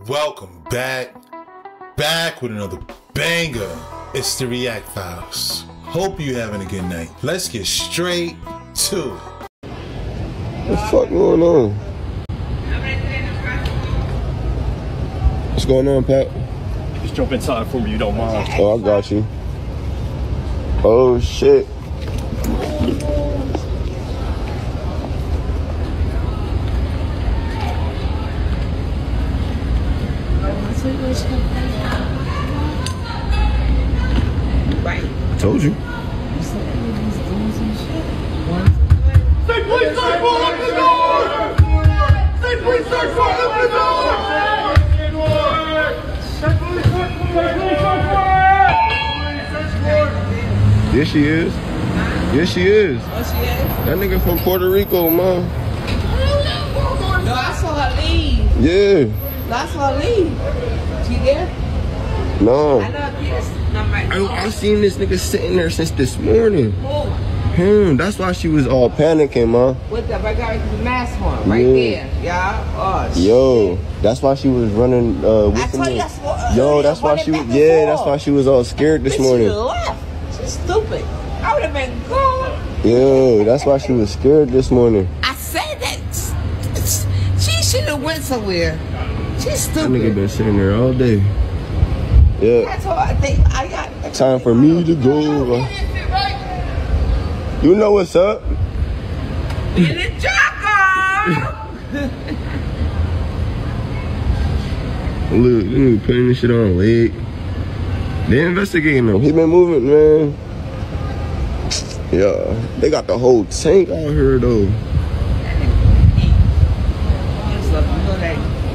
Welcome back with another banger. It's the React Files. Hope you having a good night. Let's get straight to it. What the fuck going on? What's going on, Pat? Just jump inside for me, you don't mind. Oh, I got you. Oh shit. Right. I told you. Say please search for open the door! Say please search for open the door! Yes, she is. Yes, she is. Oh, she is? That nigga from Puerto Rico, man. No, I saw her leave. Yeah. No, I saw her leave. She there? No. I know her kids. No, I'm right. I seen this nigga sitting there since this morning. Who? That's why she was all panicking, man. With the mask on, right Yeah. there. Yeah. Oh, Yo, shit. that's why she was running. I told you that's what. Yo, that's why she was. Yeah, that's why she was all scared this morning. She left. She's stupid. I would have been gone. Yo, that's why she was scared this morning. I said that. She should have went somewhere. She's That nigga stupid. been sitting there all day. Yeah. That's all I think. I got. Time for me to go. You know what's up? Billy Jocko! Look, you putting this shit on late. They investigating him. He been moving, man. Yeah, they got the whole tank out here though.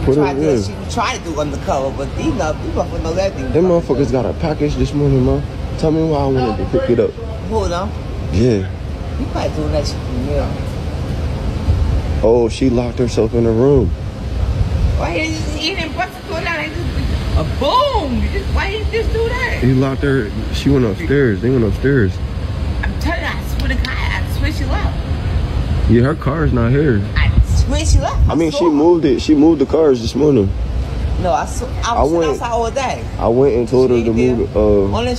Put it in. She tried to do undercover, but these motherfuckers know that thing. Them motherfuckers got a package this morning, man. Tell me why I wanted to pick it up. Hold on. Yeah. You probably doing that shit from there. Oh, she locked herself in the room. Why you didn't bust the door down? A boom! Why you just do that? He locked her. She went upstairs. They went upstairs. I'm telling you, I swear to God, I switched you up. Yeah, her car's not here. I switched you up. I mean, she moved it. She moved the cars this morning. No, I was outside all day. I went and told her to move it. Only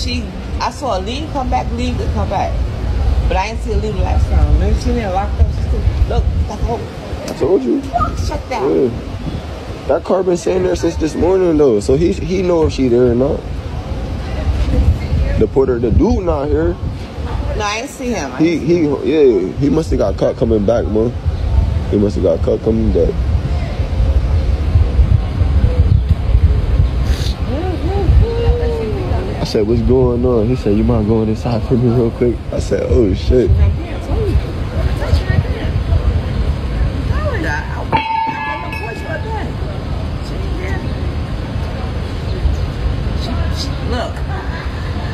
I saw a leave come back, leave to come back. But I didn't see a leave the last time. Maybe she didn't locked up. Look, that hole. I told you. Shut down. Yeah. That car been sitting there since this morning though, so he know if she there or not. The dude not here. No, I didn't see him. He must have got caught coming back, man. He must have got caught coming back. I said, what's going on? He said, you mind going inside for me real quick? I said, oh shit.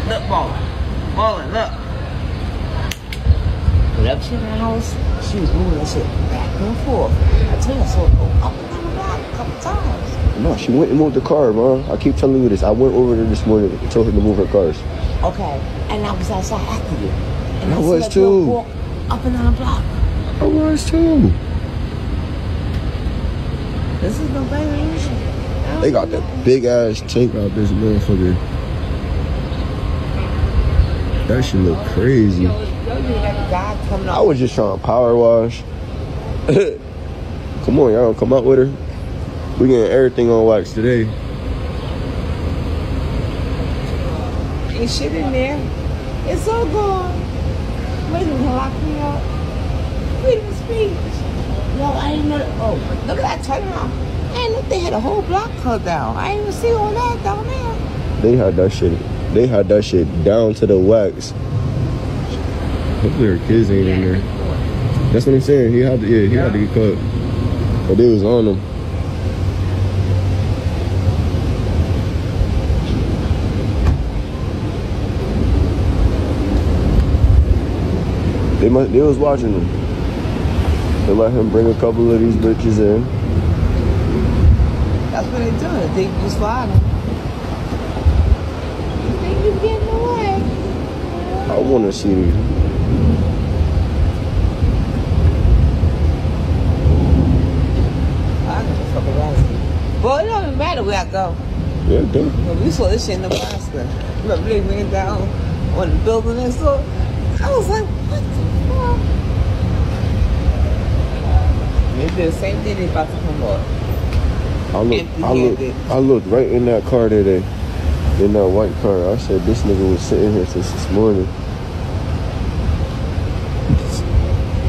Look, Ballin', look. Whenever she in the house, she was moving that shit back and forth. I tell you, I saw her go up and down the block a couple times. No, she went and moved the car, man. I keep telling you this. I went over there this morning and told her to move her cars. Okay, and I was outside after you. And I was too. Walk up and down the block. I was too. This is no better. They got that big ass tank out this motherfucker. That shit look crazy. I was just trying to power wash. Come on, y'all, come out with her. We getting everything on wax today. Ain't shit in there. It's all gone. Wait a minute, lock me up. Freedom of speech. No, I didn't know that. Oh, look at that turnaround. I didn't know they had a whole block cut down. I didn't even see all that down there. They had that shit. They had that shit down to the wax. Hopefully her kids ain't in there. That's what I'm saying. He had to get caught. But they was on him. They was watching him. They let him bring a couple of these bitches in. That's what they do. They just sliding. You think you getting away? I want to see these. I can just fuck around. Well, it don't even matter where I go. Yeah, it does. When we saw this shit in Nebraska. Look, big man down on the building and stuff. I was like, what the fuck? Maybe the same thing they about to come up. I looked right in that car today. In that white car. I said, this nigga was sitting here since this morning.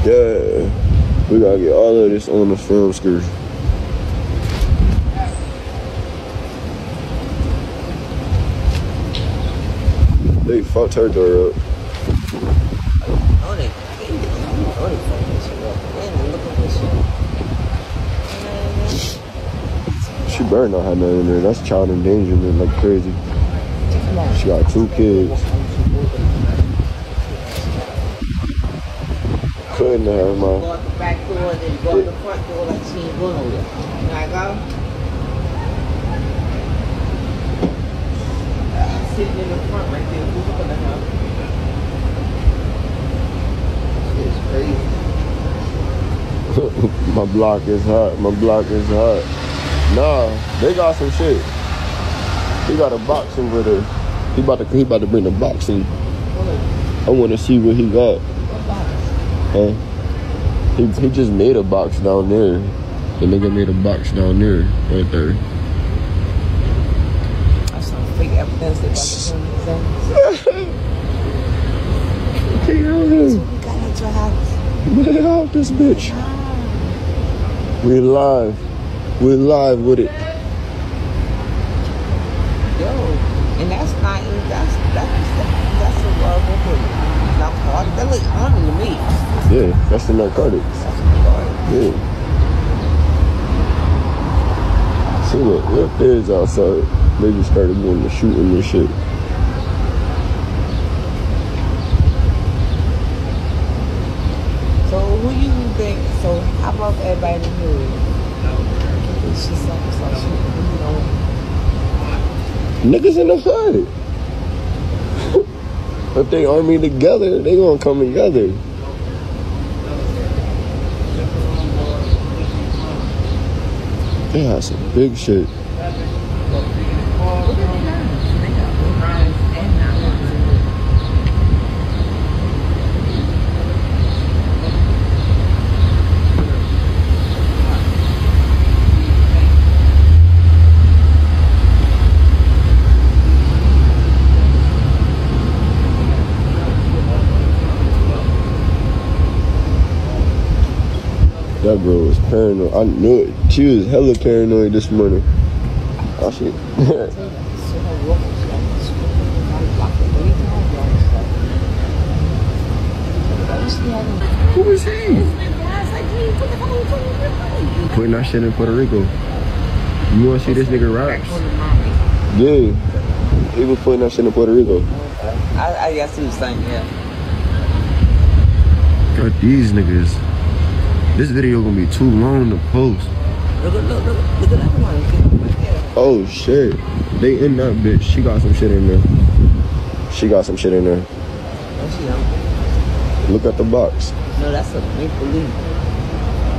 Yeah. We gotta get all of this on the film screen. They fucked her door up. Oh, they fucked this shit up. Man, look at this shit. She better not have nothing in there. That's child endangerment like crazy. She got 2 kids. Couldn't have, man. Go out the back door, then go out the front door like she ain't going over there. Can I go? Sitting in the front right there. Who's looking at her? It's crazy. My block is hot. My block is hot. Nah, they got some shit. He got a box over there. He about to bring the box in. I want to see what he got. Huh? He just made a box down there. The nigga made a box down there, right there. That's some fake evidence that got Get out That's here. what we got at your house. Get out this bitch. We live. We live with it. Yo, and that's not even, that's a horrible thing. Narcotic, that look army to me. Yeah, that's the narcotics. That's narcotic. Yeah. See, look there's outside. They just started doing the shooting and shit. So who you think, so how about everybody in the hood? It's just like shooting, you know. Niggas in the hood. If they army together, they gonna come together. They had some big shit. That girl was paranoid. I knew it. She was hella paranoid this morning. Oh shit. Who was he? Putting that shit in Puerto Rico. You wanna see this nigga raps? Yeah. He was putting that shit in Puerto Rico. I guess he was saying, yeah. Got these niggas. This video gonna be too long to post. Look at that one. Oh shit. They in that bitch. She got some shit in there. She got some shit in there. Oh, she don't. Look at the box. No, that's a make believe.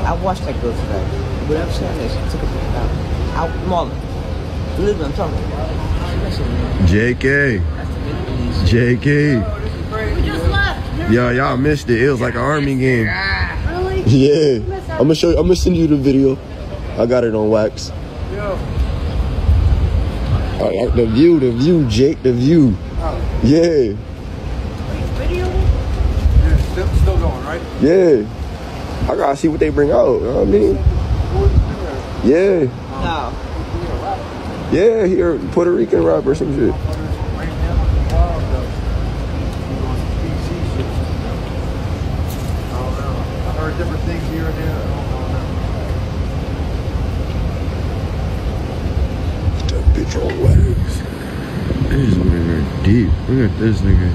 I watched that girl today. Whatever she had there, she took a picture out. Marlon. Believe me, I'm telling you. JK. That's the make believe. JK. We just left. Yeah, y'all missed it. It was like an army game. Really? Yeah. I'm gonna send you the video. I got it on wax. I like the view, Jake, the view. Yeah. Video? Yeah, still going, right? Yeah. I gotta see what they bring out, you know what I mean? Yeah. No. Yeah, he a Puerto Rican rapper or some shit. I heard different things here and there. That bitch on wax. They just went in there deep. Look at this nigga.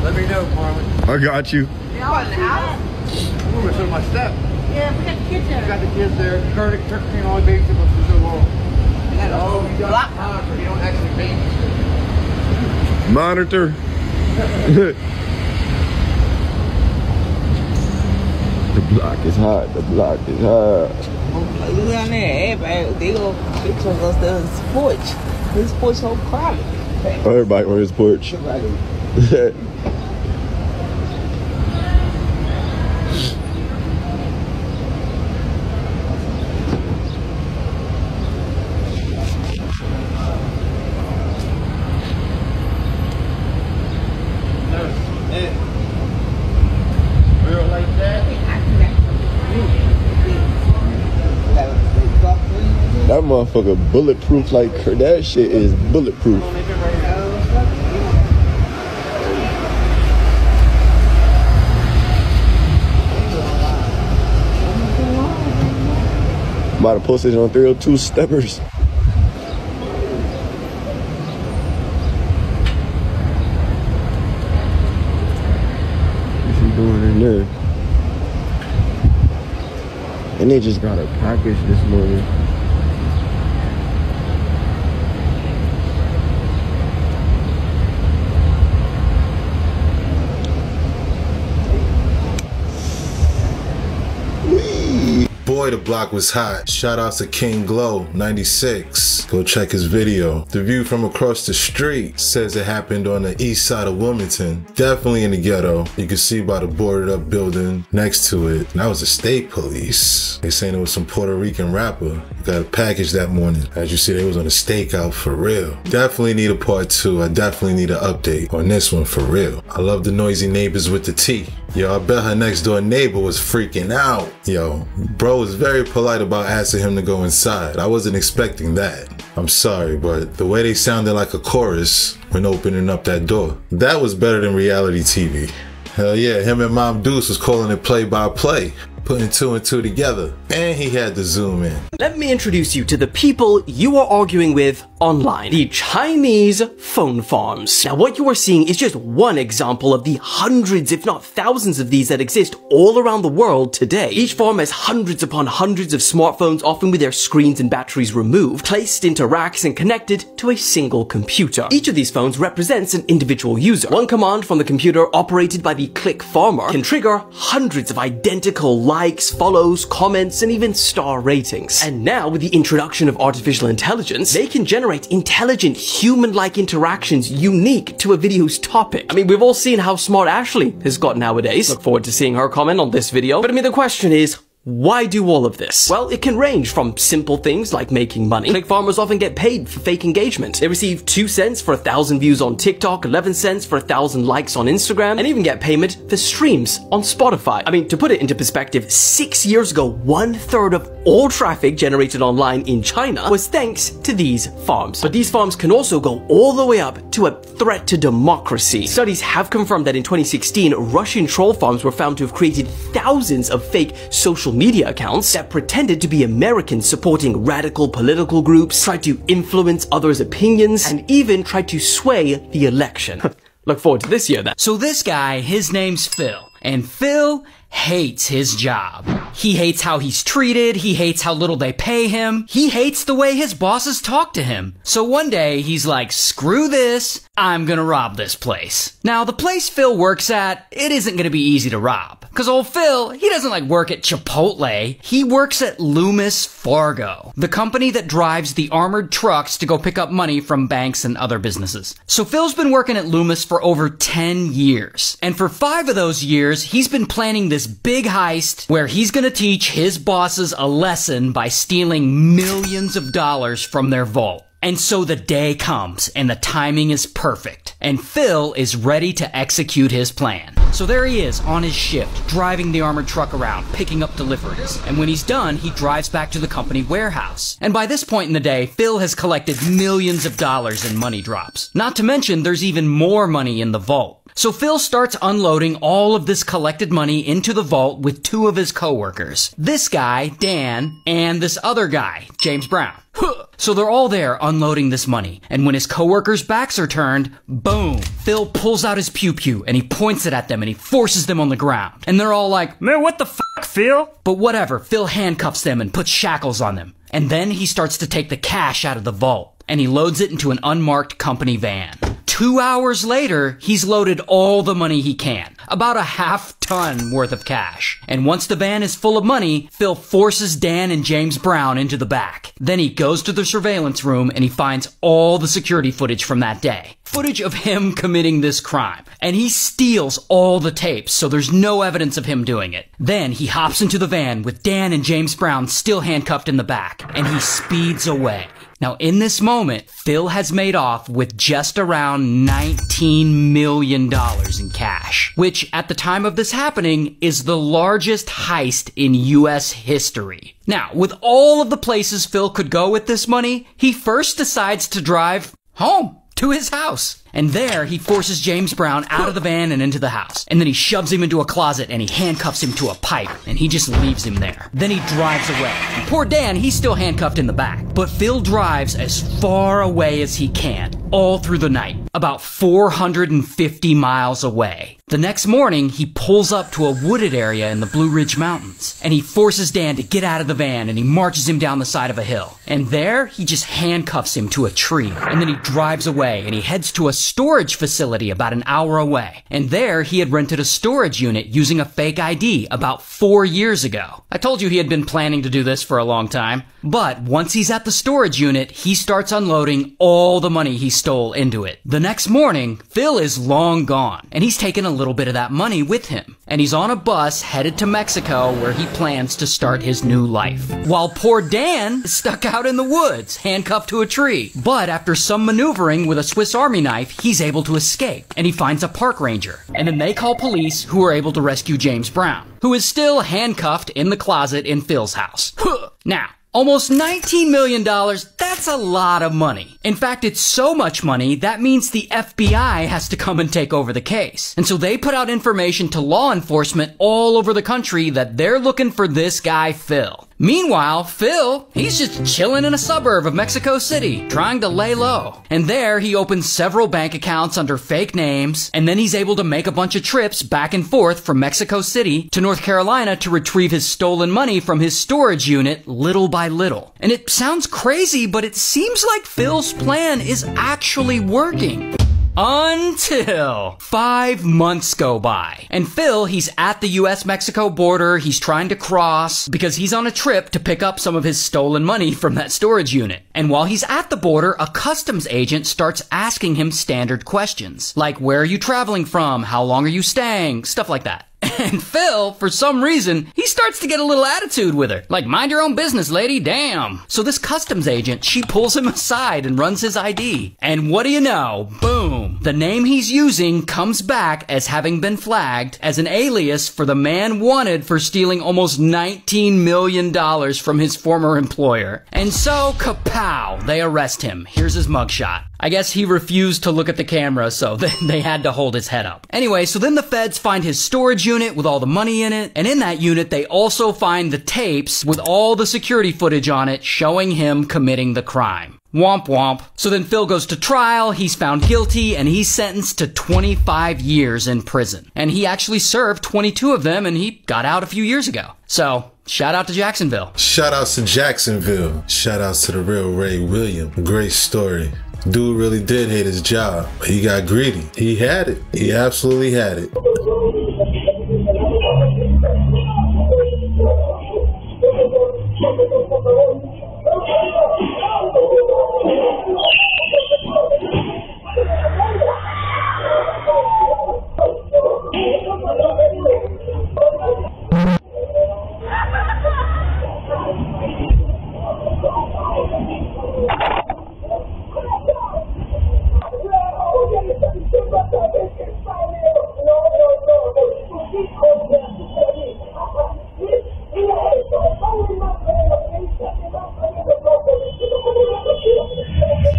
Let me know, Marlon. I got you. Yeah, in the house? I'm gonna show my step. Yeah, we got the kids I got there. the kids there. Kurt came all babysit for so long. You got a whole You got block. time for you don't actually babysit. Monitor. block is hot. The block is hot. You down there, everybody, they go pictures of the porch. This porch so crowded. Everybody on his porch. That motherfucker bulletproof like her. That shit is bulletproof. About to post it on 302 Steppers. What's she doing in there? And they just got a package this morning. Boy, the block was hot. Shout out to King Glow 96. Go check his video. The view from across the street says it happened on the east side of Wilmington. Definitely in the ghetto. You can see by the boarded up building next to it. And that was the state police. They saying it was some Puerto Rican rapper. Got a package that morning. As you see, they was on a stakeout for real. Definitely need a part 2. I definitely need an update on this one for real. I love the noisy neighbors with the tea. Yo, I bet her next door neighbor was freaking out. Yo, bro was very polite about asking him to go inside. I wasn't expecting that. I'm sorry, but the way they sounded like a chorus when opening up that door, that was better than reality TV. Hell yeah, him and Mom Deuce was calling it play-by-play. Putting 2 and 2 together, and he had to zoom in. Let me introduce you to the people you are arguing with online, the Chinese phone farms. Now what you are seeing is just one example of the hundreds if not thousands of these that exist all around the world today. Each farm has hundreds upon hundreds of smartphones, often with their screens and batteries removed, placed into racks and connected to a single computer. Each of these phones represents an individual user. One command from the computer operated by the Click Farmer can trigger hundreds of identical likes, follows, comments, and even star ratings. And now, with the introduction of artificial intelligence, they can generate intelligent, human-like interactions unique to a video's topic. I mean, we've all seen how smart Ashley has got nowadays. Look forward to seeing her comment on this video. But I mean, the question is, why do all of this? Well, it can range from simple things like making money. Click farmers often get paid for fake engagement. They receive 2 cents for 1,000 views on TikTok, 11 cents for 1,000 likes on Instagram, and even get payment for streams on Spotify. I mean, to put it into perspective, 6 years ago, 1/3 of all traffic generated online in China was thanks to these farms. But these farms can also go all the way up to a threat to democracy. Studies have confirmed that in 2016, Russian troll farms were found to have created thousands of fake social media accounts that pretended to be Americans supporting radical political groups, tried to influence others' opinions, and even tried to sway the election. Look forward to this year then. So this guy, his name's Phil, and Phil hates his job. He hates how he's treated, he hates how little they pay him, he hates the way his bosses talk to him. So one day, he's like, screw this, I'm gonna rob this place. Now, the place Phil works at, it isn't gonna be easy to rob. Cause old Phil, he doesn't like work at Chipotle, he works at Loomis Fargo, the company that drives the armored trucks to go pick up money from banks and other businesses. So Phil's been working at Loomis for over 10 years. And for 5 of those years, he's been planning this big heist where he's gonna teach his bosses a lesson by stealing millions of dollars from their vault. And so the day comes, and the timing is perfect, and Phil is ready to execute his plan. So there he is, on his shift, driving the armored truck around, picking up deliveries. And when he's done, he drives back to the company warehouse. And by this point in the day, Phil has collected millions of dollars in money drops. Not to mention, there's even more money in the vault. So Phil starts unloading all of this collected money into the vault with 2 of his coworkers. This guy, Dan, and this other guy, James Brown. So they're all there unloading this money. And when his coworkers' backs are turned, boom, Phil pulls out his pew-pew and he points it at them and he forces them on the ground. And they're all like, man, what the fuck, Phil? But whatever, Phil handcuffs them and puts shackles on them. And then he starts to take the cash out of the vault. And he loads it into an unmarked company van. 2 hours later, he's loaded all the money he can. about a half-ton worth of cash. And once the van is full of money, Phil forces Dan and James Brown into the back. Then he goes to the surveillance room and he finds all the security footage from that day. Footage of him committing this crime. And he steals all the tapes, so there's no evidence of him doing it. Then he hops into the van with Dan and James Brown still handcuffed in the back, and he speeds away. Now, in this moment, Phil has made off with just around $19 million in cash, which at the time of this happening is the largest heist in U.S. history. Now, with all of the places Phil could go with this money, he first decides to drive home to his house. And there, he forces James Brown out of the van and into the house. And then he shoves him into a closet and he handcuffs him to a pipe. And he just leaves him there. Then he drives away. And poor Dan, he's still handcuffed in the back. But Phil drives as far away as he can, all through the night, about 450 miles away. The next morning, he pulls up to a wooded area in the Blue Ridge Mountains. And he forces Dan to get out of the van and he marches him down the side of a hill. And there, he just handcuffs him to a tree. And then he drives away and he heads to a storage facility about an hour away. And there, he had rented a storage unit using a fake ID about 4 years ago. I told you he had been planning to do this for a long time. But once he's at the storage unit, he starts unloading all the money he stole into it. The next morning, Phil is long gone, and he's taken a little bit of that money with him. And he's on a bus headed to Mexico where he plans to start his new life. While poor Dan is stuck out in the woods, handcuffed to a tree. But after some maneuvering with a Swiss Army knife, he's able to escape, and he finds a park ranger. And then they call police, who are able to rescue James Brown, who is still handcuffed in the closet in Phil's house. Now, almost $19 million, that's a lot of money. In fact, it's so much money, that means the FBI has to come and take over the case. And so they put out information to law enforcement all over the country that they're looking for this guy, Phil. Meanwhile, Phil, he's just chilling in a suburb of Mexico City, trying to lay low. And there, he opens several bank accounts under fake names, and then he's able to make a bunch of trips back and forth from Mexico City to North Carolina to retrieve his stolen money from his storage unit little by little. And it sounds crazy, but it seems like Phil's plan is actually working. Until 5 months go by. And Phil, he's at the US-Mexico border. He's trying to cross because he's on a trip to pick up some of his stolen money from that storage unit. And while he's at the border, a customs agent starts asking him standard questions. Like, where are you traveling from? How long are you staying? Stuff like that. And Phil, for some reason, he starts to get a little attitude with her. Like, mind your own business, lady, damn. So this customs agent, she pulls him aside and runs his ID. And what do you know? Boom. The name he's using comes back as having been flagged as an alias for the man wanted for stealing almost $19 million from his former employer. And so, kapow, they arrest him. Here's his mugshot. I guess he refused to look at the camera, so they had to hold his head up. Anyway, so then the feds find his storage unit with all the money in it, and in that unit they also find the tapes with all the security footage on it showing him committing the crime. Womp womp. So then Phil goes to trial, he's found guilty, and he's sentenced to 25 years in prison. And he actually served 22 of them, and he got out a few years ago. So, shout out to Jacksonville. Shout outs to Jacksonville. Shout outs to the real Ray William. Great story. Dude really did hate his job, but he got greedy. He had it. He absolutely had it.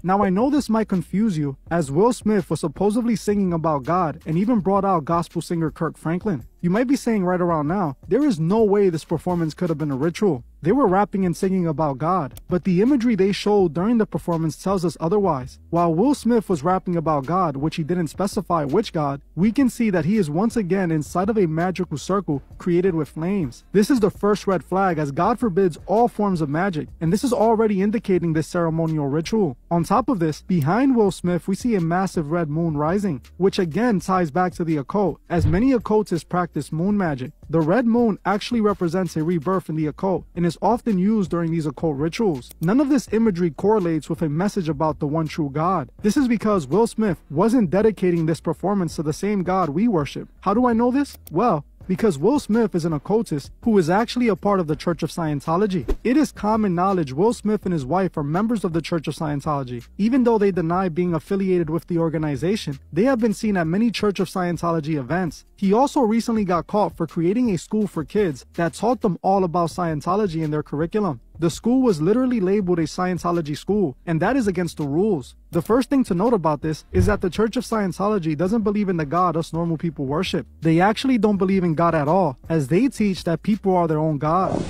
Now I know this might confuse you, as Will Smith was supposedly singing about God and even brought out gospel singer Kirk Franklin. You might be saying right around now, there is no way this performance could have been a ritual. They were rapping and singing about God, but the imagery they showed during the performance tells us otherwise. While Will Smith was rapping about God, which he didn't specify which God, we can see that he is once again inside of a magical circle created with flames. This is the first red flag, as God forbids all forms of magic, and this is already indicating this ceremonial ritual. On top of this, behind Will Smith, we see a massive red moon rising, which again ties back to the occult, as many occultists practice moon magic. The red moon actually represents a rebirth in the occult and is often used during these occult rituals. None of this imagery correlates with a message about the one true God. This is because Will Smith wasn't dedicating this performance to the same God we worship. How do I know this? Well, because Will Smith is an occultist who is actually a part of the Church of Scientology. It is common knowledge Will Smith and his wife are members of the Church of Scientology. Even though they deny being affiliated with the organization, they have been seen at many Church of Scientology events. He also recently got caught for creating a school for kids that taught them all about Scientology in their curriculum. The school was literally labeled a Scientology school, and that is against the rules. The first thing to note about this is that the Church of Scientology doesn't believe in the God us normal people worship. They actually don't believe in God at all, as they teach that people are their own God.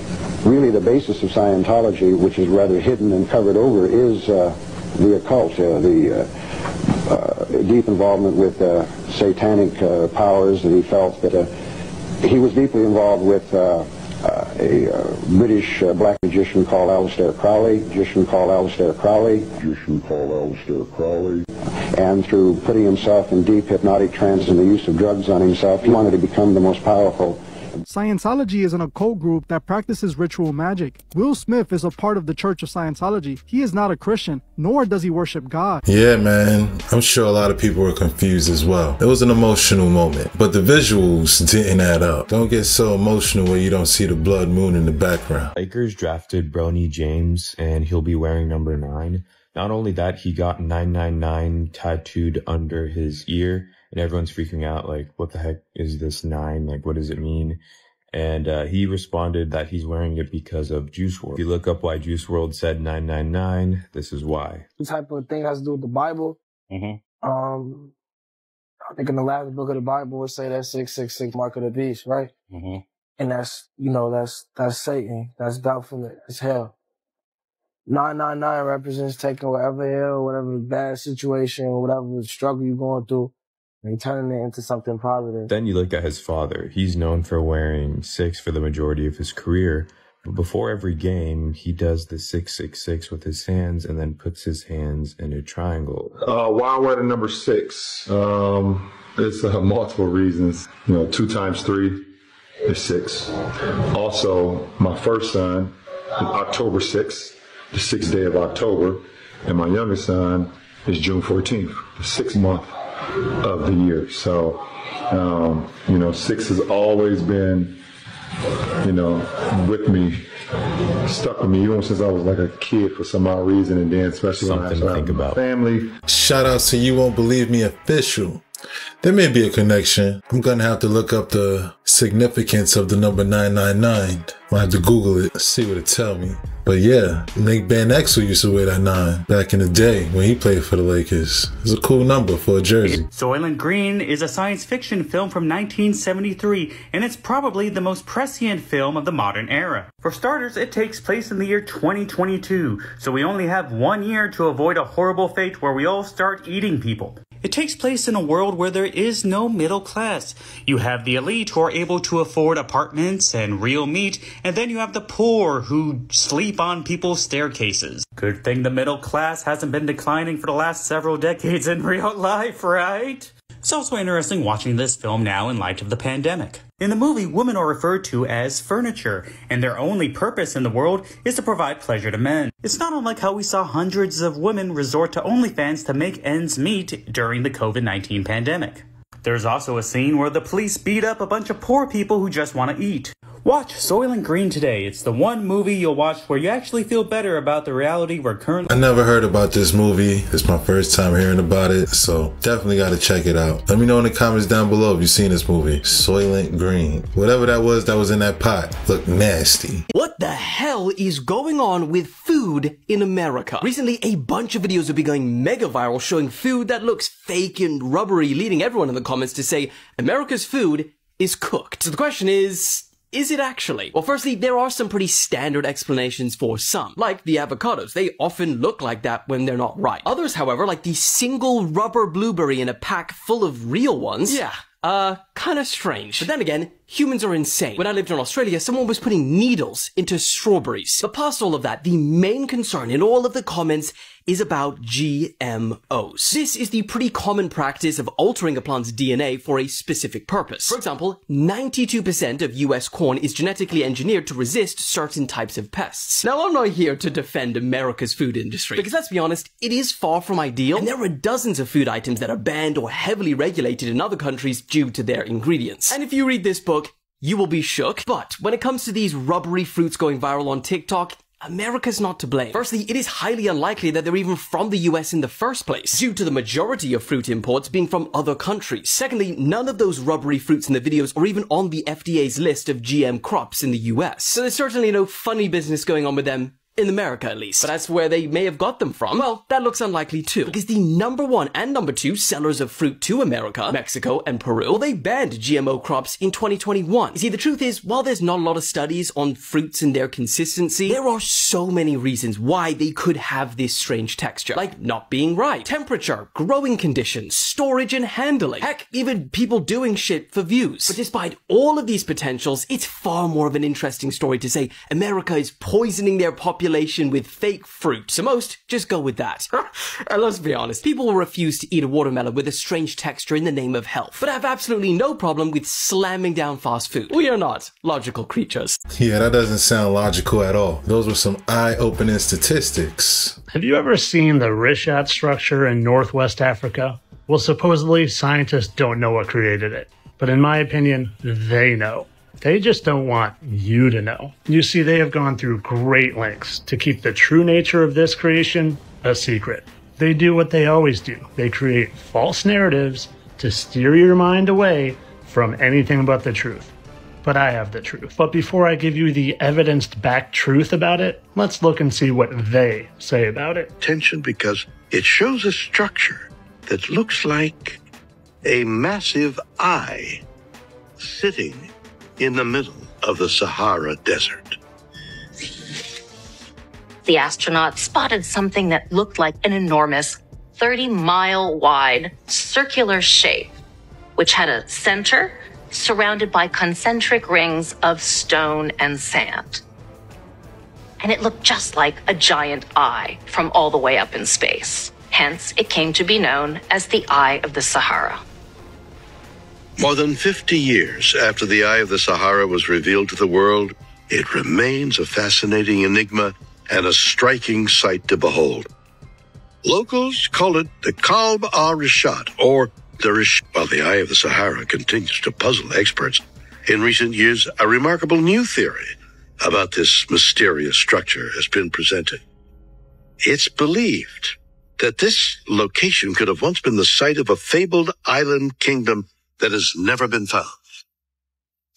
Really, the basis of Scientology, which is rather hidden and covered over, is the occult, the deep involvement with satanic powers. That he felt that he was deeply involved with a British black magician called Aleister Crowley, and through putting himself in deep hypnotic trance and the use of drugs on himself, he wanted to become the most powerful. Scientology is an occult group that practices ritual magic. Will Smith is a part of the Church of Scientology. He is not a Christian, nor does he worship God. Yeah, man. I'm sure a lot of people were confused as well. It was an emotional moment, but the visuals didn't add up. Don't get so emotional where you don't see the blood moon in the background. Lakers drafted Bronny James, and he'll be wearing number 9. Not only that, he got 999 tattooed under his ear. And everyone's freaking out, like, what the heck is this 9? Like, what does it mean? And he responded that he's wearing it because of Juice WRLD. If you look up why Juice WRLD said 999, this is why. This type of thing has to do with the Bible. I think in the last book of the Bible, it say that 666 mark of the beast, right? And that's, you know, that's Satan. That's Baphomet. It's hell. 999 represents taking whatever hell, whatever bad situation, whatever struggle you're going through, and turning it into something positive. Then you look at his father. He's known for wearing 6 for the majority of his career. But before every game, he does the 666 with his hands and then puts his hands in a triangle. Why I wear the number 6? It's multiple reasons. You know, 2 times 3 is 6. Also, my first son is October 6th, the 6th day of October. And my youngest son is June 14th, the 6th month of the year. So, you know, 6 has always been, you know, with me, stuck with me even since I was like a kid for some odd reason, and then especially something when I to think about. Family. Shout out to You Won't Believe Me Official. There may be a connection. I'm gonna have to look up the significance of the number 999. I'll have to Google it, see what it tell me. But yeah, Nick Van Exel used to wear that 9 back in the day when he played for the Lakers. It's a cool number for a jersey. Soylent Green is a science fiction film from 1973, and it's probably the most prescient film of the modern era. For starters, it takes place in the year 2022, so we only have 1 year to avoid a horrible fate where we all start eating people. It takes place in a world where there is no middle class. You have the elite who are able to afford apartments and real meat, and then you have the poor who sleep on people's staircases. Good thing the middle class hasn't been declining for the last several decades in real life, right? It's also interesting watching this film now in light of the pandemic. In the movie, women are referred to as furniture, and their only purpose in the world is to provide pleasure to men. It's not unlike how we saw hundreds of women resort to OnlyFans to make ends meet during the COVID-19 pandemic. There's also a scene where the police beat up a bunch of poor people who just want to eat. Watch Soylent Green today. It's the one movie you'll watch where you actually feel better about the reality we're currently... I never heard about this movie. It's my first time hearing about it, so definitely got to check it out. Let me know in the comments down below if you've seen this movie. Soylent Green. Whatever that was in that pot looked nasty. What the hell is going on with food in America? Recently, a bunch of videos have been going mega viral showing food that looks fake and rubbery, leading everyone in the comments to say America's food is cooked. So the question is it actually? Well, firstly, there are some pretty standard explanations for some, like the avocados. They often look like that when they're not ripe. Others, however, like the single rubber blueberry in a pack full of real ones, yeah, kinda strange. But then again, humans are insane. When I lived in Australia, someone was putting needles into strawberries. But past all of that, the main concern in all of the comments is about GMOs. This is the pretty common practice of altering a plant's DNA for a specific purpose. For example, 92% of US corn is genetically engineered to resist certain types of pests. Now, I'm not here to defend America's food industry, because let's be honest, it is far from ideal, and there are dozens of food items that are banned or heavily regulated in other countries due to their ingredients. And if you read this book, you will be shook. But when it comes to these rubbery fruits going viral on TikTok, America's not to blame. Firstly, it is highly unlikely that they're even from the US in the first place, due to the majority of fruit imports being from other countries. Secondly, none of those rubbery fruits in the videos are even on the FDA's list of GM crops in the US. So there's certainly no funny business going on with them. In America, at least. But as for where they may have got them from, well, that looks unlikely too. Because the #1 and #2 sellers of fruit to America, Mexico, and Peru, well, they banned GMO crops in 2021. You see, the truth is, while there's not a lot of studies on fruits and their consistency, there are so many reasons why they could have this strange texture. Like not being ripe, temperature, growing conditions, storage and handling. Heck, even people doing shit for views. But despite all of these potentials, it's far more of an interesting story to say America is poisoning their population with fake fruit. So most just go with that. And let's be honest, people will refuse to eat a watermelon with a strange texture in the name of health, but have absolutely no problem with slamming down fast food. We are not logical creatures. Yeah, that doesn't sound logical at all. Those were some eye-opening statistics. Have you ever seen the Rishat structure in Northwest Africa? Well, supposedly scientists don't know what created it, but in my opinion, they know. They just don't want you to know. You see, they have gone through great lengths to keep the true nature of this creation a secret. They do what they always do. They create false narratives to steer your mind away from anything but the truth. But I have the truth. But before I give you the evidence-backed truth about it, let's look and see what they say about it. Attention, because it shows a structure that looks like a massive eye sitting in the middle of the Sahara Desert. The astronauts spotted something that looked like an enormous 30-mile-wide circular shape, which had a center surrounded by concentric rings of stone and sand. And it looked just like a giant eye from all the way up in space. Hence, it came to be known as the Eye of the Sahara. More than 50 years after the Eye of the Sahara was revealed to the world, it remains a fascinating enigma and a striking sight to behold. Locals call it the Kalb al-Rishat, or the Rishat. While the Eye of the Sahara continues to puzzle experts, in recent years, a remarkable new theory about this mysterious structure has been presented. It's believed that this location could have once been the site of a fabled island kingdom that has never been found.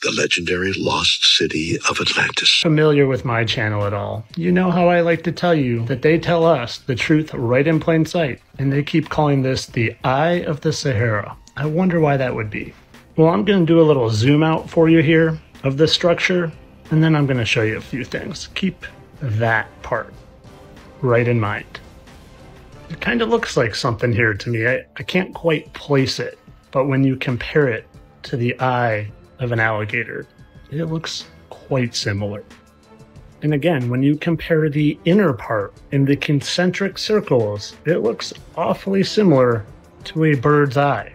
The legendary lost city of Atlantis. Familiar with my channel at all, you know how I like to tell you that they tell us the truth right in plain sight, and they keep calling this the Eye of the Sahara. I wonder why that would be. Well, I'm going to do a little zoom out for you here of this structure, and then I'm going to show you a few things. Keep that part right in mind. It kind of looks like something here to me. I can't quite place it. But when you compare it to the eye of an alligator, it looks quite similar. And again, when you compare the inner part in the concentric circles, it looks awfully similar to a bird's eye.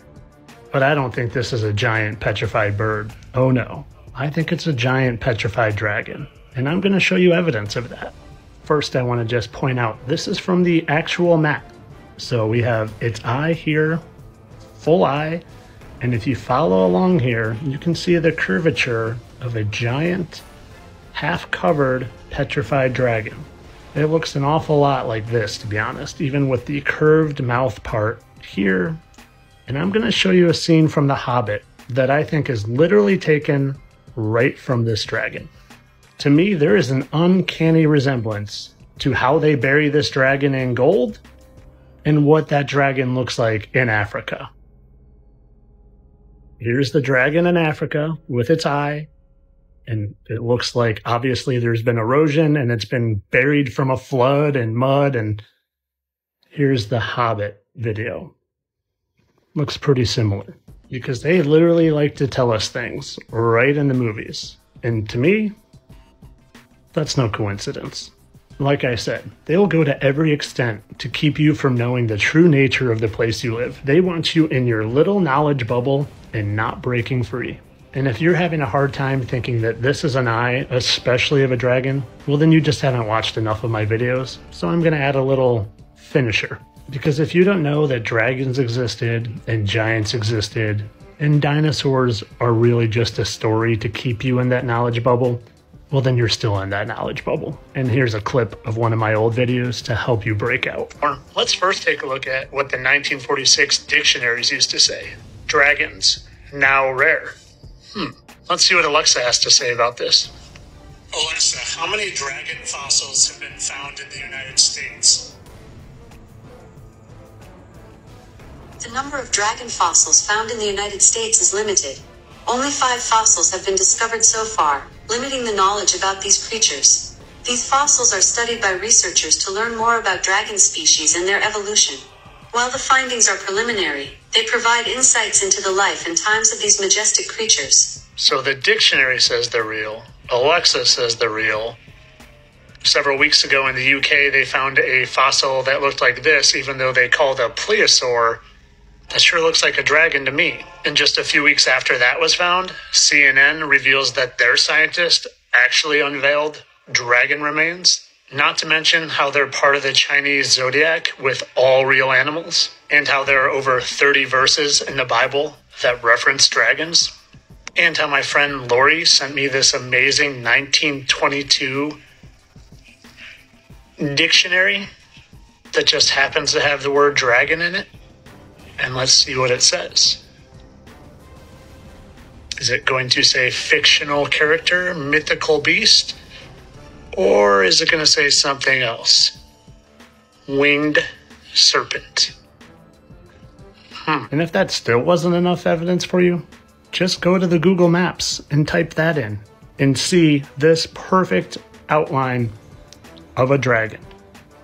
But I don't think this is a giant petrified bird. Oh no, I think it's a giant petrified dragon. And I'm going to show you evidence of that. First, I want to just point out, this is from the actual map. So we have its eye here, full eye, and if you follow along here, you can see the curvature of a giant, half-covered, petrified dragon. It looks an awful lot like this, to be honest, even with the curved mouth part here. And I'm going to show you a scene from The Hobbit that I think is literally taken right from this dragon. To me, there is an uncanny resemblance to how they bury this dragon in gold and what that dragon looks like in Africa. Here's the dragon in Africa with its eye. And it looks like obviously there's been erosion and it's been buried from a flood and mud. And here's the Hobbit video. Looks pretty similar because they literally like to tell us things right in the movies. And to me, that's no coincidence. Like I said, they'll go to every extent to keep you from knowing the true nature of the place you live. They want you in your little knowledge bubble and not breaking free. And if you're having a hard time thinking that this is an eye, especially of a dragon, well then you just haven't watched enough of my videos. So I'm gonna add a little finisher. Because if you don't know that dragons existed and giants existed and dinosaurs are really just a story to keep you in that knowledge bubble, well then you're still in that knowledge bubble. And here's a clip of one of my old videos to help you break out. Let's first take a look at what the 1946 dictionaries used to say. Dragons, now rare. Let's see what Alexa has to say about this. Alexa, how many dragon fossils have been found in the United States? The number of dragon fossils found in the United States is limited. Only 5 fossils have been discovered so far, limiting the knowledge about these creatures. These fossils are studied by researchers to learn more about dragon species and their evolution. While the findings are preliminary, they provide insights into the life and times of these majestic creatures. So the dictionary says they're real. Alexa says they're real. Several weeks ago in the UK, they found a fossil that looked like this, even though they called a plesiosaur. That sure looks like a dragon to me. And just a few weeks after that was found, CNN reveals that their scientist actually unveiled dragon remains. Not to mention how they're part of the Chinese zodiac with all real animals, and how there are over 30 verses in the Bible that reference dragons, and how my friend Lori sent me this amazing 1922 dictionary that just happens to have the word dragon in it. And let's see what it says. Is it going to say fictional character, mythical beast? Or is it going to say something else? Winged serpent. And if that still wasn't enough evidence for you, just go to the Google Maps and type that in and see this perfect outline of a dragon.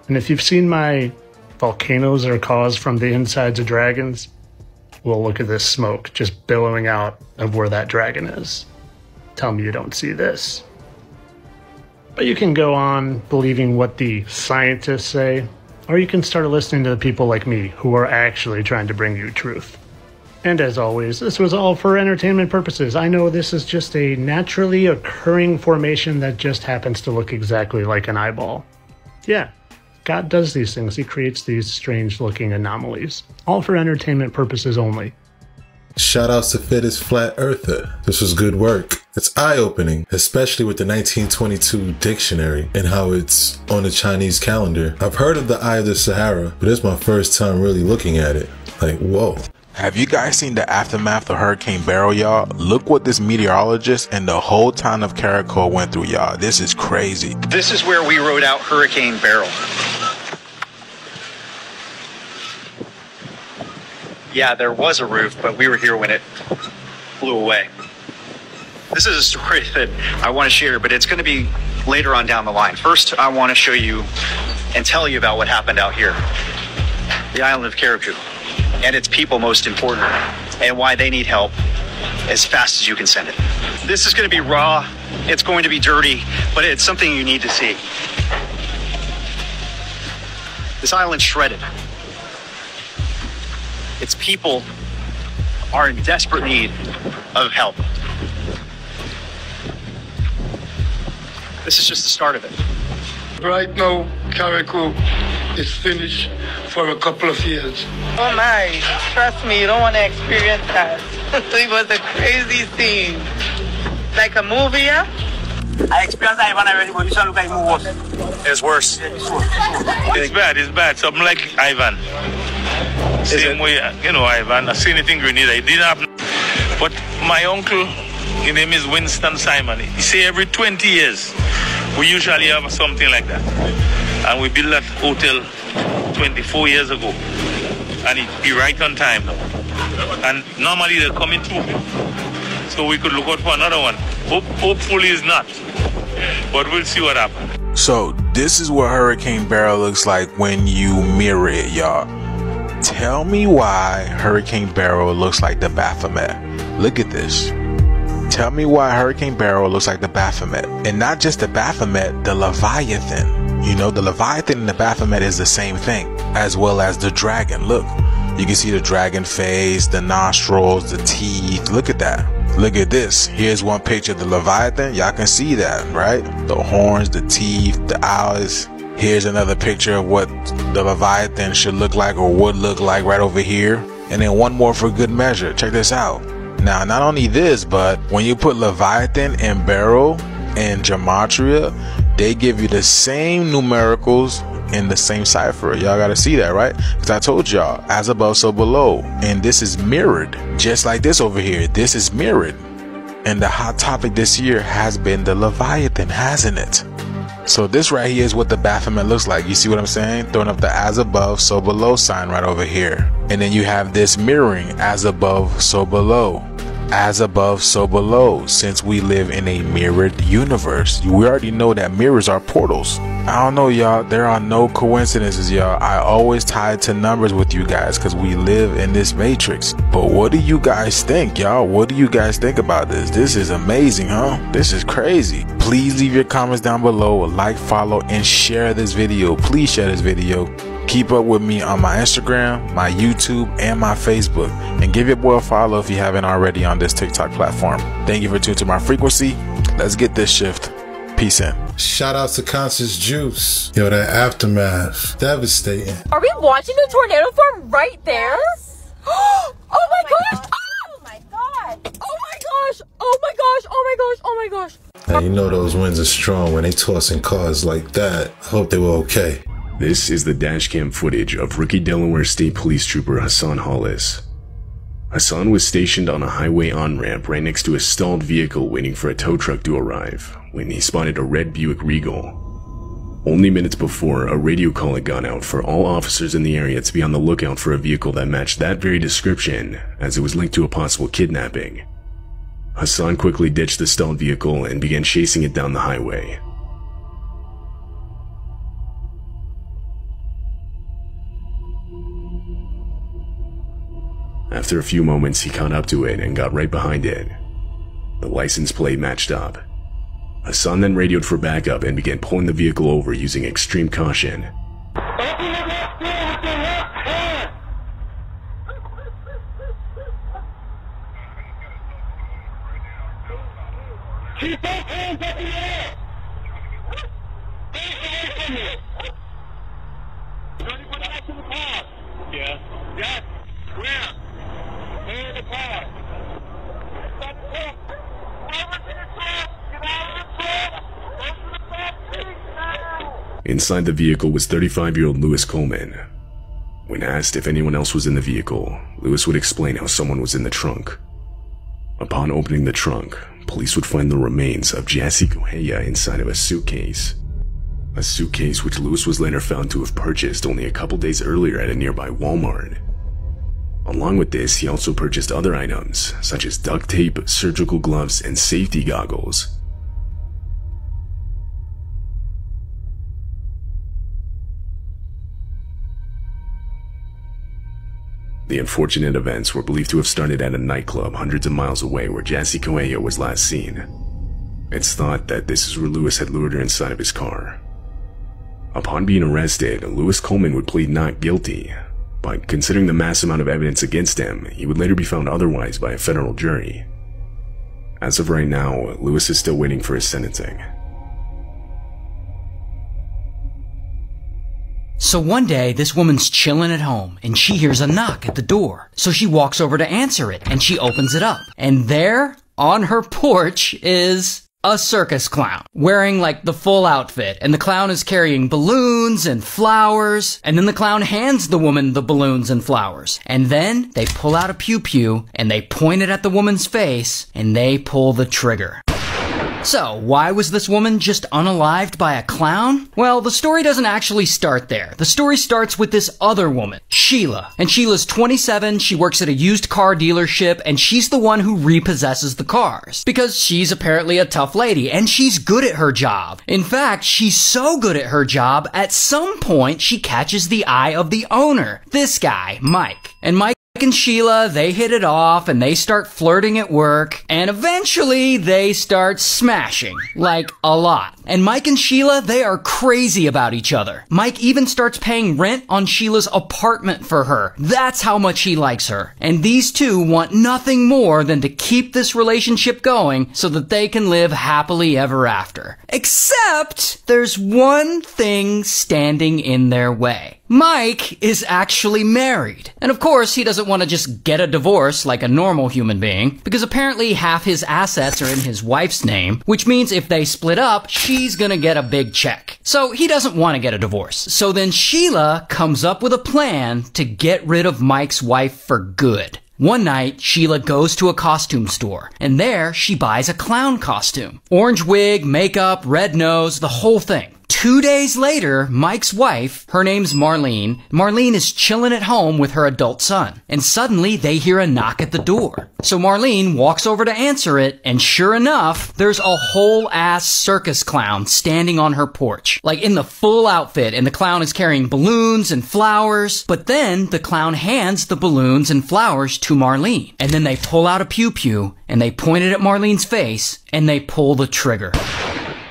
And if you've seen my volcanoes are caused from the insides of dragons, well, look at this smoke just billowing out of where that dragon is. Tell me you don't see this. But you can go on believing what the scientists say, or you can start listening to the people like me who are actually trying to bring you truth. And as always, this was all for entertainment purposes. I know this is just a naturally occurring formation that just happens to look exactly like an eyeball. Yeah, God does these things. He creates these strange-looking anomalies. All for entertainment purposes only. Shoutouts to Fittest Flat Earther. This was good work. It's eye-opening, especially with the 1922 dictionary and how it's on the Chinese calendar. I've heard of the Eye of the Sahara, but it's my first time really looking at it. Like, whoa. Have you guys seen the aftermath of Hurricane Beryl, y'all? Look what this meteorologist and the whole town of Caracol went through, y'all. This is crazy. This is where we rode out Hurricane Beryl. Yeah, there was a roof, but we were here when it blew away. This is a story that I want to share, but it's going to be later on down the line. First, I want to show you and tell you about what happened out here. The island of Caracol. And its people, most important, and why they need help as fast as you can send it. This is going to be raw, it's going to be dirty, but it's something you need to see. This island's shredded. Its people are in desperate need of help. This is just the start of it. Right now, Caracol is finished for a couple of years. Oh my, trust me, you don't want to experience that. It was a crazy scene. Like a movie, yeah? I experienced Ivan already, but this one look like more worse. It's worse. It's bad. Something like Ivan. Same way, you know, Ivan. I seen it in Grenada. It didn't happen. But my uncle, his name is Winston Simon. He say every 20 years, we usually have something like that. And we built that hotel 24 years ago. And it be right on time now. And normally they're coming through. So we could look out for another one. Hopefully it's not. But we'll see what happens. So this is what Hurricane Beryl looks like when you mirror it, y'all. Tell me why Hurricane Beryl looks like the Baphomet. Look at this. Tell me why Hurricane Beryl looks like the Baphomet. And not just the Baphomet, the Leviathan. You know, the Leviathan and the Baphomet is the same thing, as well as the dragon. Look, you can see the dragon face, the nostrils, the teeth. Look at that. Look at this. Here's one picture of the Leviathan. Y'all can see that, right? The horns, the teeth, the eyes. Here's another picture of what the Leviathan should look like or would look like right over here. And then one more for good measure. Check this out. Now, not only this, but when you put Leviathan and Beryl and Gematria, they give you the same numericals in the same cipher. Y'all gotta see that, right? Because I told y'all, as above, so below. And this is mirrored, just like this over here. This is mirrored. And the hot topic this year has been the Leviathan, hasn't it? So this right here is what the Baphomet looks like. You see what I'm saying? Throwing up the as above, so below sign right over here. And then you have this mirroring, as above, so below. As above, so below. Since we live in a mirrored universe, we already know that mirrors are portals. I don't know, y'all. There are no coincidences, y'all. I always tie it to numbers with you guys because we live in this matrix. But what do you guys think, y'all? What do you guys think about this? This is amazing, huh? This is crazy. Please leave your comments down below, like, follow, and share this video. Please share this video. Keep up with me on my Instagram, my YouTube, and my Facebook. And give your boy a follow if you haven't already on this TikTok platform. Thank you for tuning to my frequency. Let's get this shift. Peace in. Shout out to Conscious Juice. Yo, that aftermath. Devastating. Are we watching the tornado form right there? Oh my gosh! Oh my god! Oh my gosh! Oh my gosh! Oh my gosh! Oh my gosh! Now, you know those winds are strong when they tossing cars like that. I hope they were okay. This is the dashcam footage of Rookie Delaware State Police Trooper Hassan Hollis. Hassan was stationed on a highway on-ramp right next to a stalled vehicle waiting for a tow truck to arrive when he spotted a red Buick Regal. Only minutes before, a radio call had gone out for all officers in the area to be on the lookout for a vehicle that matched that very description, as it was linked to a possible kidnapping. Hassan quickly ditched the stalled vehicle and began chasing it down the highway. After a few moments, he caught up to it and got right behind it. The license plate matched up. Hassan then radioed for backup and began pulling the vehicle over using extreme caution. Keep those hands up in the air! You ready for that to the car? Yeah. Yes. Where? Where in the car? Stop the truck! Over to the truck! Get out of the truck! Go to the back seat now! Inside the vehicle was 35-year-old Lewis Coleman. When asked if anyone else was in the vehicle, Lewis would explain how someone was in the trunk. Upon opening the trunk, police would find the remains of Jassy Correia inside of a suitcase. A suitcase which Lewis was later found to have purchased only a couple days earlier at a nearby Walmart. Along with this, he also purchased other items, such as duct tape, surgical gloves, and safety goggles. The unfortunate events were believed to have started at a nightclub hundreds of miles away where Jassy Correia was last seen. It's thought that this is where Lewis had lured her inside of his car. Upon being arrested, Lewis Coleman would plead not guilty, but considering the mass amount of evidence against him, he would later be found otherwise by a federal jury. As of right now, Lewis is still waiting for his sentencing. So one day, this woman's chilling at home, and she hears a knock at the door. So she walks over to answer it, and she opens it up. And there, on her porch, is a circus clown, wearing like the full outfit, and the clown is carrying balloons and flowers, and then the clown hands the woman the balloons and flowers, and then they pull out a pew-pew, and they point it at the woman's face, and they pull the trigger. So, why was this woman just unalived by a clown? Well, the story doesn't actually start there. The story starts with this other woman, Sheila. And Sheila's 27, she works at a used car dealership, and she's the one who repossesses the cars. Because she's apparently a tough lady, and she's good at her job. In fact, she's so good at her job, at some point she catches the eye of the owner. This guy, Mike. And Mike and Sheila, they hit it off and they start flirting at work, and eventually they start smashing. Like, a lot. And Mike and Sheila, they are crazy about each other. Mike even starts paying rent on Sheila's apartment for her. That's how much he likes her. And these two want nothing more than to keep this relationship going so that they can live happily ever after. Except, there's one thing standing in their way. Mike is actually married. And of course, he doesn't want to just get a divorce like a normal human being, because apparently half his assets are in his wife's name, which means if they split up, she's gonna get a big check. So he doesn't want to get a divorce. So then Sheila comes up with a plan to get rid of Mike's wife for good. One night, Sheila goes to a costume store, and there she buys a clown costume. Orange wig, makeup, red nose, the whole thing. 2 days later, Mike's wife, her name's Marlene, Marlene is chilling at home with her adult son. And suddenly, they hear a knock at the door. So Marlene walks over to answer it, and sure enough, there's a whole-ass circus clown standing on her porch. Like in the full outfit, and the clown is carrying balloons and flowers. But then, the clown hands the balloons and flowers to Marlene. And then they pull out a pew-pew, and they point it at Marlene's face, and they pull the trigger.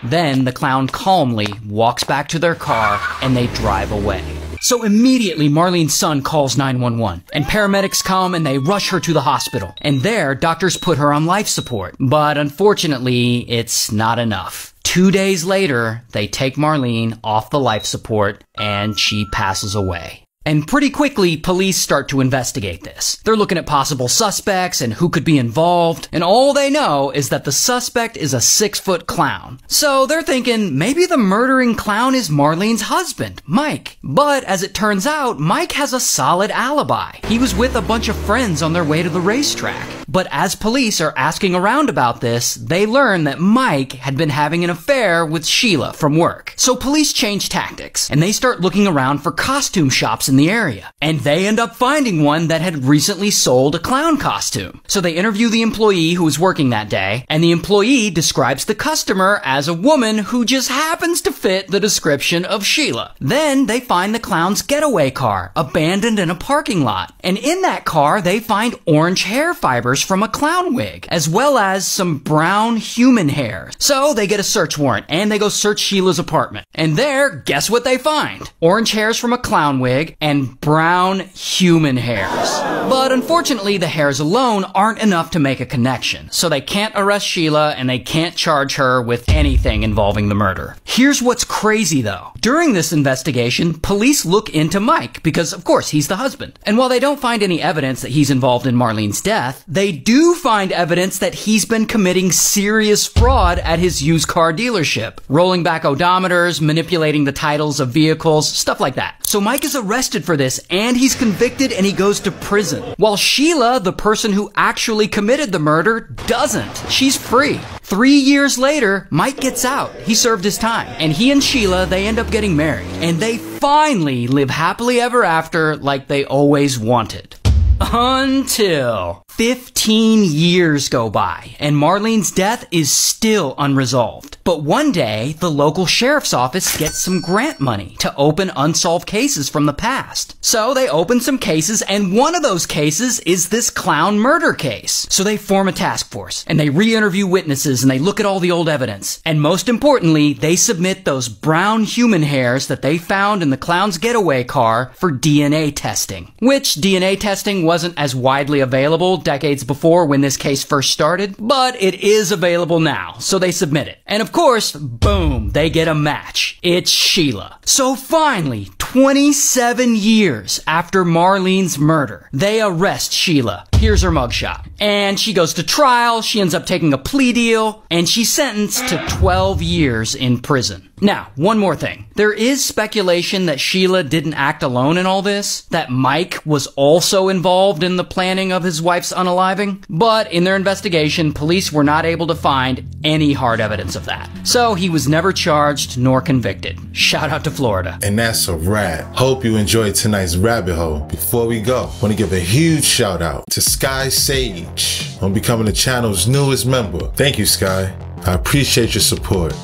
Then the clown calmly walks back to their car and they drive away. So immediately Marlene's son calls 911 and paramedics come and they rush her to the hospital. And there doctors put her on life support. But unfortunately, it's not enough. 2 days later, they take Marlene off the life support and she passes away. And pretty quickly, police start to investigate this. They're looking at possible suspects and who could be involved, and all they know is that the suspect is a 6-foot clown. So they're thinking maybe the murdering clown is Marlene's husband, Mike. But as it turns out, Mike has a solid alibi. He was with a bunch of friends on their way to the racetrack. But as police are asking around about this, they learn that Mike had been having an affair with Sheila from work. So police change tactics, and they start looking around for costume shops in the area. And they end up finding one that had recently sold a clown costume. So they interview the employee who was working that day, and the employee describes the customer as a woman who just happens to fit the description of Sheila. Then they find the clown's getaway car, abandoned in a parking lot. And in that car, they find orange hair fibers from a clown wig, as well as some brown human hair. So they get a search warrant, and they go search Sheila's apartment. And there, guess what they find? Orange hairs from a clown wig, and brown human hairs. But unfortunately, the hairs alone aren't enough to make a connection, so they can't arrest Sheila and they can't charge her with anything involving the murder. Here's what's crazy though. During this investigation, police look into Mike because, of course, he's the husband. And while they don't find any evidence that he's involved in Marlene's death, they do find evidence that he's been committing serious fraud at his used car dealership, rolling back odometers, manipulating the titles of vehicles, stuff like that. So Mike is arrested for this, and he's convicted and he goes to prison. While Sheila, the person who actually committed the murder, doesn't. She's free. 3 years later, Mike gets out. He served his time. And he and Sheila, they end up getting married. And they finally live happily ever after like they always wanted. Until 15 years go by, and Marlene's death is still unresolved. But one day, the local sheriff's office gets some grant money to open unsolved cases from the past. So they open some cases, and one of those cases is this clown murder case. So they form a task force, and they re-interview witnesses, and they look at all the old evidence. And most importantly, they submit those brown human hairs that they found in the clown's getaway car for DNA testing. Which DNA testing wasn't as widely available decades before when this case first started, but it is available now, so they submit it. And of course, boom, they get a match. It's Sheila. So finally, 27 years after Marlene's murder, they arrest Sheila, Here's her mugshot. And she goes to trial, she ends up taking a plea deal, and she's sentenced to 12 years in prison. Now, one more thing. There is speculation that Sheila didn't act alone in all this, that Mike was also involved in the planning of his wife's unaliving, but in their investigation, police were not able to find any hard evidence of that. So he was never charged nor convicted. Shout out to Florida. And that's a wrap. Hope you enjoyed tonight's rabbit hole. Before we go, I want to give a huge shout out to Sky Sage on becoming the channel's newest member. Thank you, Sky. I appreciate your support.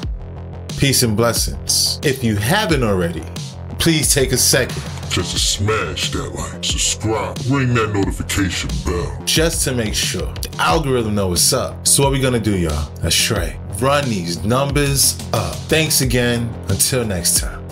Peace and blessings. If you haven't already, please take a second just to smash that like, subscribe, ring that notification bell, just to make sure the algorithm knows what's up. So what we gonna do, y'all? That's right. Run these numbers up. Thanks again. Until next time.